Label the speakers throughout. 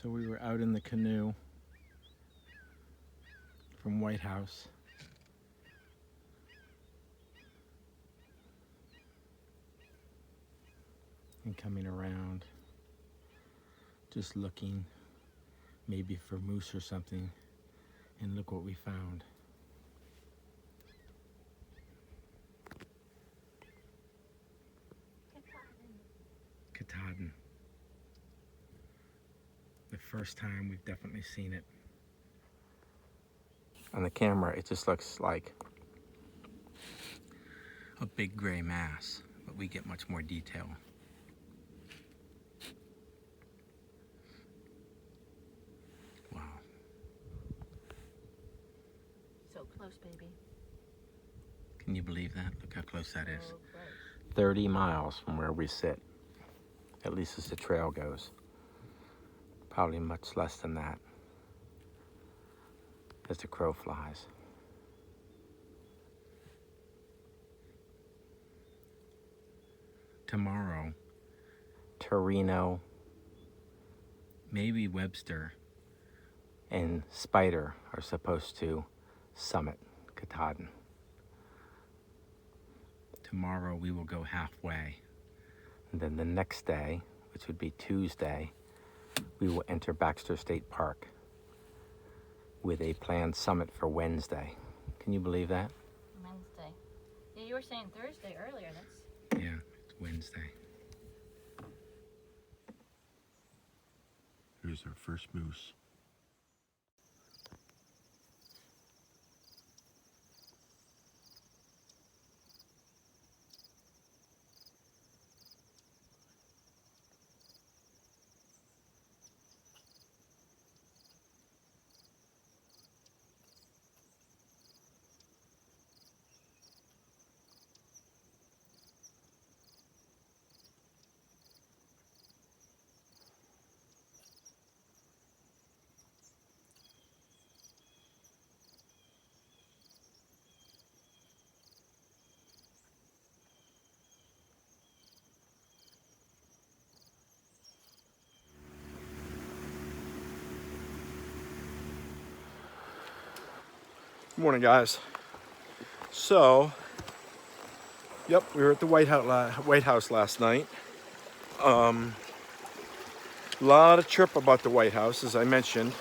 Speaker 1: So we were out in the canoe from White House. And coming around, just looking maybe for moose or something, and look what we found. Katahdin. The first time we've definitely seen it. On the camera, it just looks like a big gray mass, but we get much more detail. Wow.
Speaker 2: So close, baby.
Speaker 1: Can you believe that? Look how close that is.
Speaker 2: So close.
Speaker 1: 30 miles from where we sit, at least as the trail goes. Probably much less than that as the crow flies. Tomorrow, Torino, maybe Webster, and Spider are supposed to summit Katahdin. Tomorrow we will go halfway. And then the next day, which would be Tuesday, we will enter Baxter State Park with a planned summit for Wednesday. Can you believe that?
Speaker 2: Wednesday. Yeah, you were saying Thursday earlier. That's
Speaker 1: Yeah, it's Wednesday. Here's our first moose. Good morning, guys. So, yep, we were at the White House last night. A lot of chirp about the White House, as I mentioned.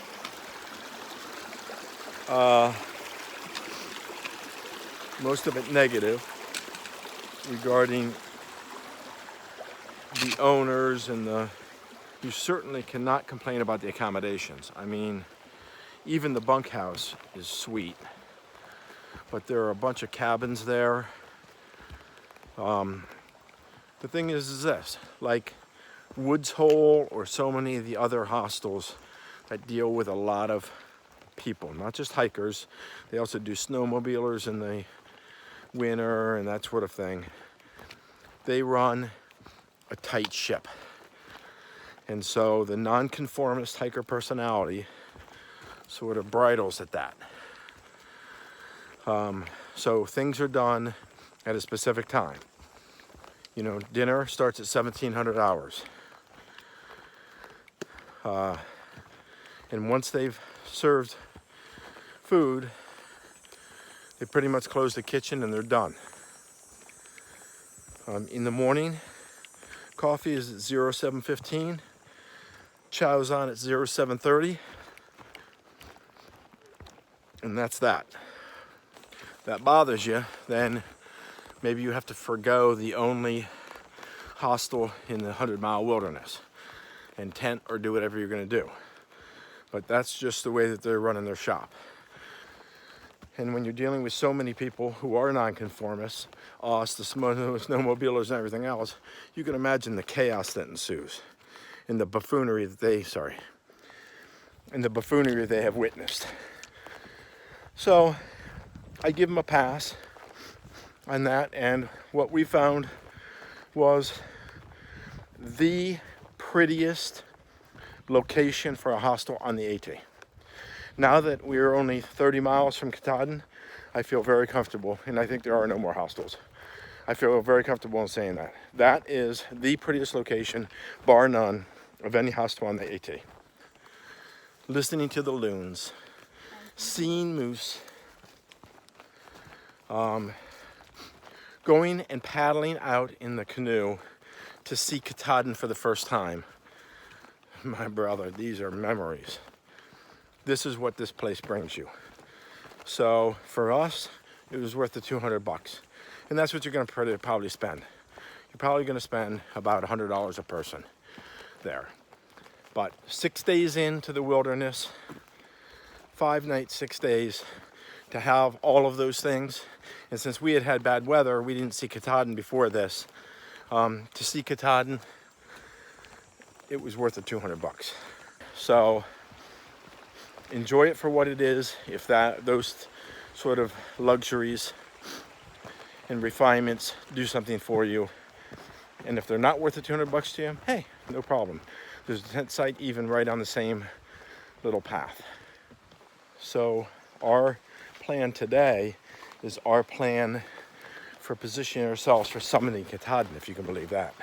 Speaker 1: Most of it negative regarding the owners and you certainly cannot complain about the accommodations. I mean, even the bunkhouse is sweet, but there are a bunch of cabins there. The thing is this, like Woods Hole or so many of the other hostels that deal with a lot of people, not just hikers. They also do snowmobilers in the winter and that sort of thing. They run a tight ship. And so the nonconformist hiker personality sort of bridles at that. So things are done at a specific time. You know, dinner starts at 1700 hours. And once they've served food, they pretty much close the kitchen and they're done. In the morning, coffee is at 07:15. Chow's on at 07:30. And that's that. That bothers you, then maybe you have to forgo the only hostel in the 100-mile wilderness and tent or do whatever you're going to do. But that's just the way that they're running their shop. And when you're dealing with so many people who are nonconformists, us, the snowmobilers and everything else, you can imagine the chaos that ensues and the buffoonery that they have witnessed. So I give them a pass on that, and what we found was the prettiest location for a hostel on the AT. Now that we're only 30 miles from Katahdin, I feel very comfortable, and I think there are no more hostels. I feel very comfortable in saying that. That is the prettiest location, bar none, of any hostel on the AT. listening to the loons, seeing moose, going and paddling out in the canoe to see Katahdin for the first time. My brother, these are memories. This is what this place brings you. So for us, it was worth the $200. And that's what you're gonna probably spend. You're probably gonna spend about $100 a person there. But 6 days into the wilderness, 5 nights, 6 days, to have all of those things. And since we had had bad weather, we didn't see Katahdin before this. To see Katahdin, it was worth the $200. So enjoy it for what it is. If those sort of luxuries and refinements do something for you, and if they're not worth the $200 to you, hey, no problem. There's a tent site even right on the same little path. So our plan today is our plan for positioning ourselves for summiting Katahdin, if you can believe that.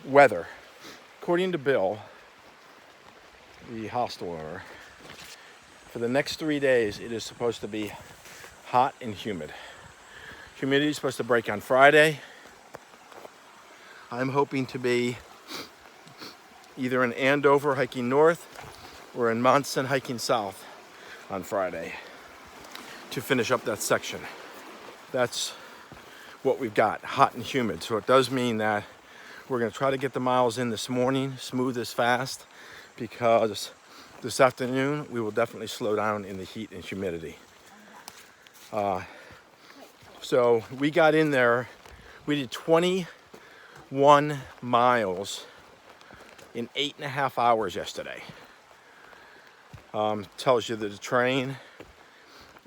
Speaker 1: Weather. According to Bill, the hostel owner, for the next 3 days, it is supposed to be hot and humid. Humidity is supposed to break on Friday. I'm hoping to be either in Andover hiking north or in Monson hiking south on Friday to finish up that section. That's what we've got, hot and humid. So it does mean that we're gonna try to get the miles in this morning, smooth as fast, because this afternoon we will definitely slow down in the heat and humidity. So we got in there, we did 21 miles in 8.5 hours yesterday. Tells you that the train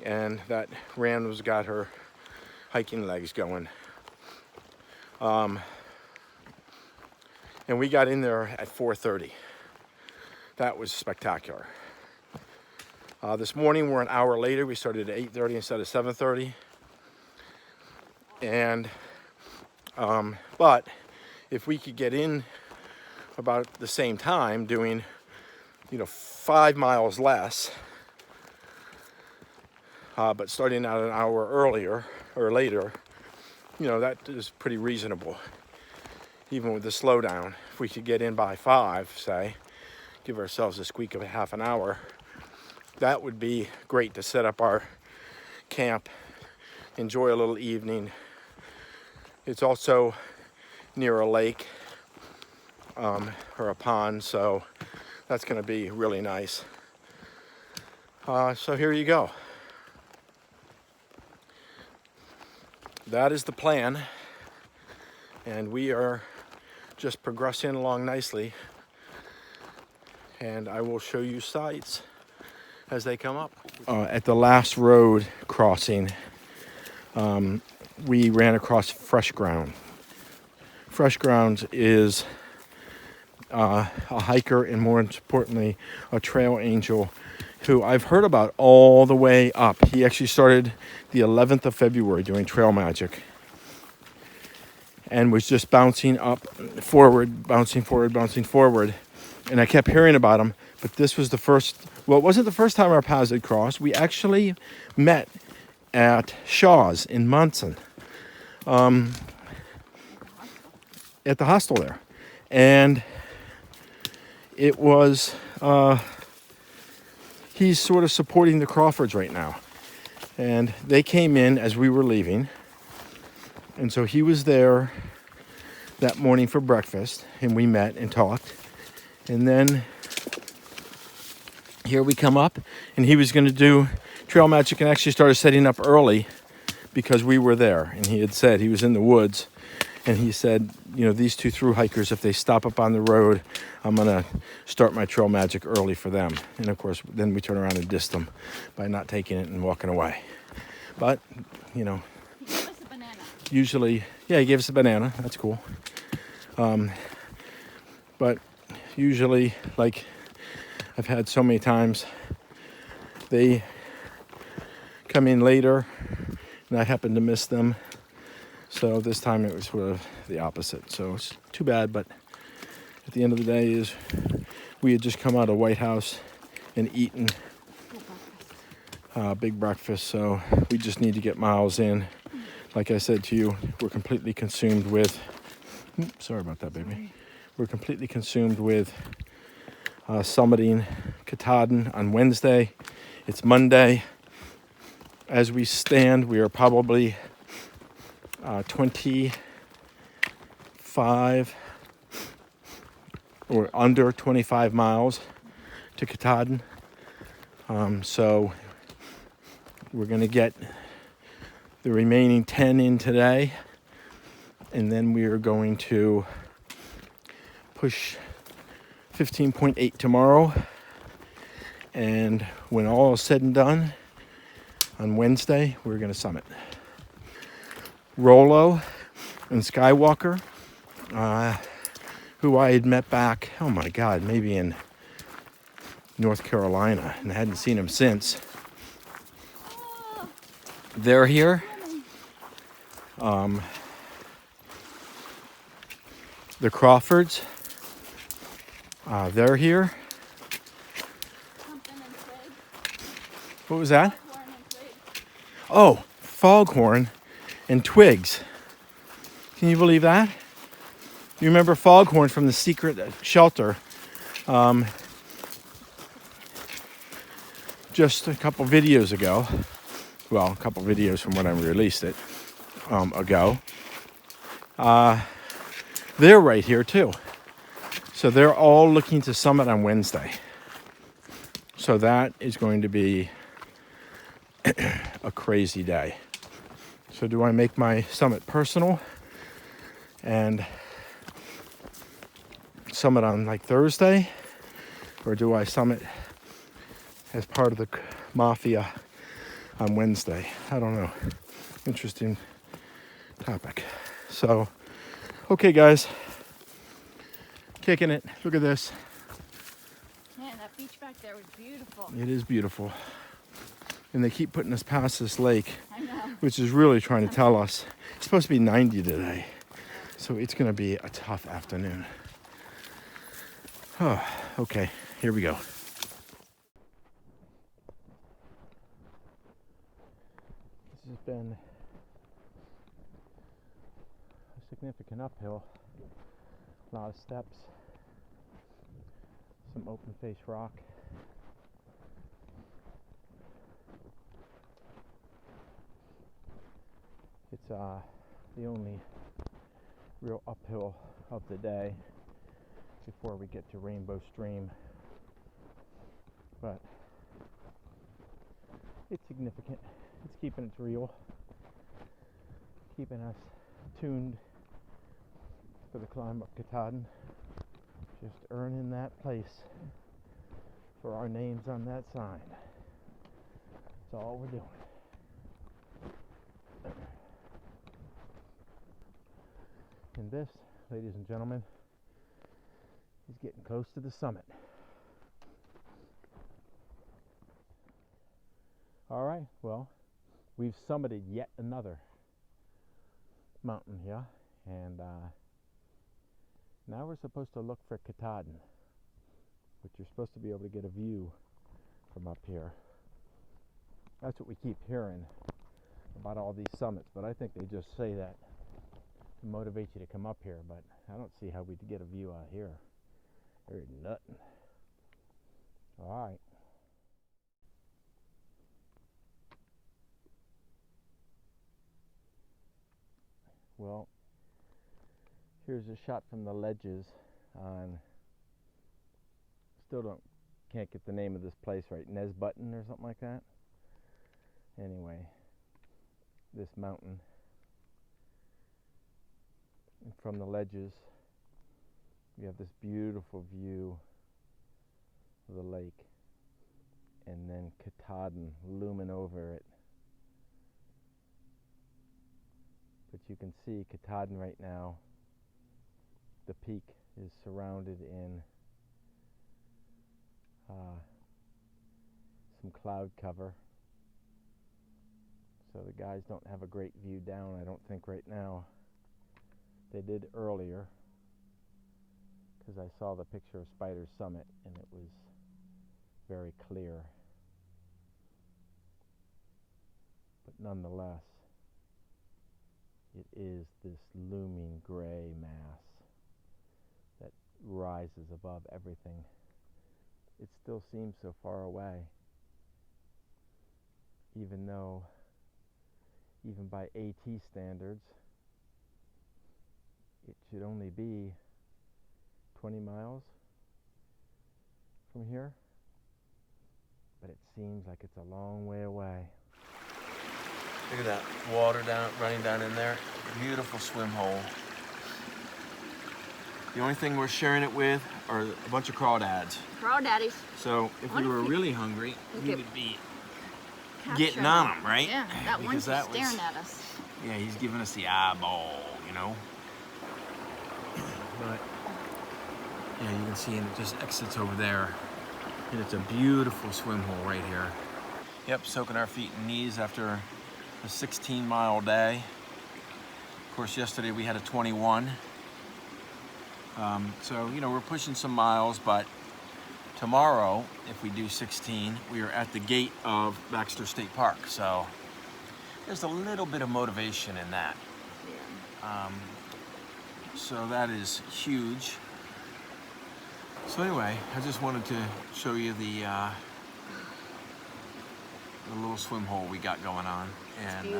Speaker 1: and that Randall's got her hiking legs going. And we got in there at 4:30. That was spectacular. This morning we're an hour later. We started at 8:30 instead of 7:30. And but if we could get in about the same time, doing 5 miles less, but starting out an hour earlier or later, that is pretty reasonable. Even with the slowdown, if we could get in by 5, say, give ourselves a squeak of a half an hour, that would be great to set up our camp, enjoy a little evening. It's also near a lake or a pond, so that's going to be really nice. So here you go. That is the plan, and we are just progressing along nicely, and I will show you sights as they come up. At the last road crossing, we ran across fresh ground. Fresh ground is a hiker, and more importantly, a trail angel who I've heard about all the way up. He actually started the 11th of February doing trail magic and was just bouncing forward. And I kept hearing about him, but this was the first, well, it wasn't the first time our paths had crossed. We actually met at Shaw's in Monson, at the hostel there. And it was, he's sort of supporting the Crawfords right now. And they came in as we were leaving. And so he was there that morning for breakfast, and we met and talked. And then here we come up, and he was going to do trail magic and actually started setting up early because we were there. And he had said he was in the woods, and he said, these two thru-hikers, if they stop up on the road, I'm going to start my trail magic early for them. And of course, then we turn around and dissed them by not taking it and walking away. But,
Speaker 2: He gave us a banana.
Speaker 1: usually, yeah, he gave us a banana. That's cool. But usually, like I've had so many times, they come in later, and I happen to miss them. So this time it was sort of the opposite. So it's too bad, but at the end of the day we had just come out of White House and eaten big breakfast. So we just need to get miles in. Like I said to you, we're completely consumed with, sorry about that, baby. We're completely consumed with summiting Katahdin on Wednesday. It's Monday. As we stand, we are probably 25 or under 25 miles to Katahdin. So we're going to get the remaining 10 in today, and then we are going to push 15.8 tomorrow. And when all is said and done, on Wednesday, we're going to summit. Rollo and Skywalker, who I had met back, oh my God, maybe in North Carolina, and I hadn't seen him since. They're here. The Crawfords, they're here. What was that? Oh, Foghorn and Twigs. Can you believe that? You remember Foghorn from the secret shelter? Just a couple videos ago. Well, a couple videos from when I released it ago. They're right here too. So they're all looking to summit on Wednesday. So that is going to be a crazy day. So do I make my summit personal and summit on like Thursday? Or do I summit as part of the mafia on Wednesday? I don't know. Interesting topic. So, okay guys. Kicking it. Look at this.
Speaker 2: Man, that beach back there was beautiful.
Speaker 1: It is beautiful. And they keep putting us past this lake,
Speaker 2: I know.
Speaker 1: which is really trying to tell us it's supposed to be 90 today. So it's going to be a tough afternoon. Oh, okay, here we go. This has been a significant uphill. A lot of steps, some open face rock. It's the only real uphill of the day before we get to Rainbow Stream. But it's significant. It's keeping it real, keeping us tuned for the climb up Katahdin. Just earning that place for our names on that sign. That's all we're doing. And this, ladies and gentlemen, is getting close to the summit. All right, well, we've summited yet another mountain here, and now we're supposed to look for Katahdin, which you're supposed to be able to get a view from up here. That's what we keep hearing about all these summits, but I think they just say that to motivate you to come up here, but I don't see how we'd get a view out here. There's nothing. All right. Well, here's a shot from the ledges on, can't get the name of this place right, Nesbutton or something like that. Anyway, this mountain, and from the ledges we have this beautiful view of the lake, and then Katahdin looming over it. But you can see Katahdin right now, the peak is surrounded in some cloud cover. So the guys don't have a great view down, I don't think, right now. They did earlier, because I saw the picture of Spider Summit, and it was very clear. But nonetheless, it is this looming gray mass that rises above everything. It still seems so far away, even though, even by AT standards, it should only be 20 miles from here, but it seems like it's a long way away. Look at that water running down in there. Beautiful swim hole. The only thing we're sharing it with are a bunch of crawdads.
Speaker 2: Crawdaddies.
Speaker 1: So if we were really hungry, we would be
Speaker 2: Capture
Speaker 1: getting on them, right?
Speaker 2: Yeah, that one's
Speaker 1: Because
Speaker 2: staring at us.
Speaker 1: Yeah, he's giving us the eyeball, you know? But, yeah, you can see, and it just exits over there. And it's a beautiful swim hole right here. Yep, soaking our feet and knees after a 16-mile day. Of course, yesterday we had a 21. So, you know, we're pushing some miles, but tomorrow, if we do 16, we are at the gate of Baxter State Park. So there's a little bit of motivation in that.
Speaker 2: Yeah.
Speaker 1: So that is huge. So anyway, I just wanted to show you the little swim hole we got going on. And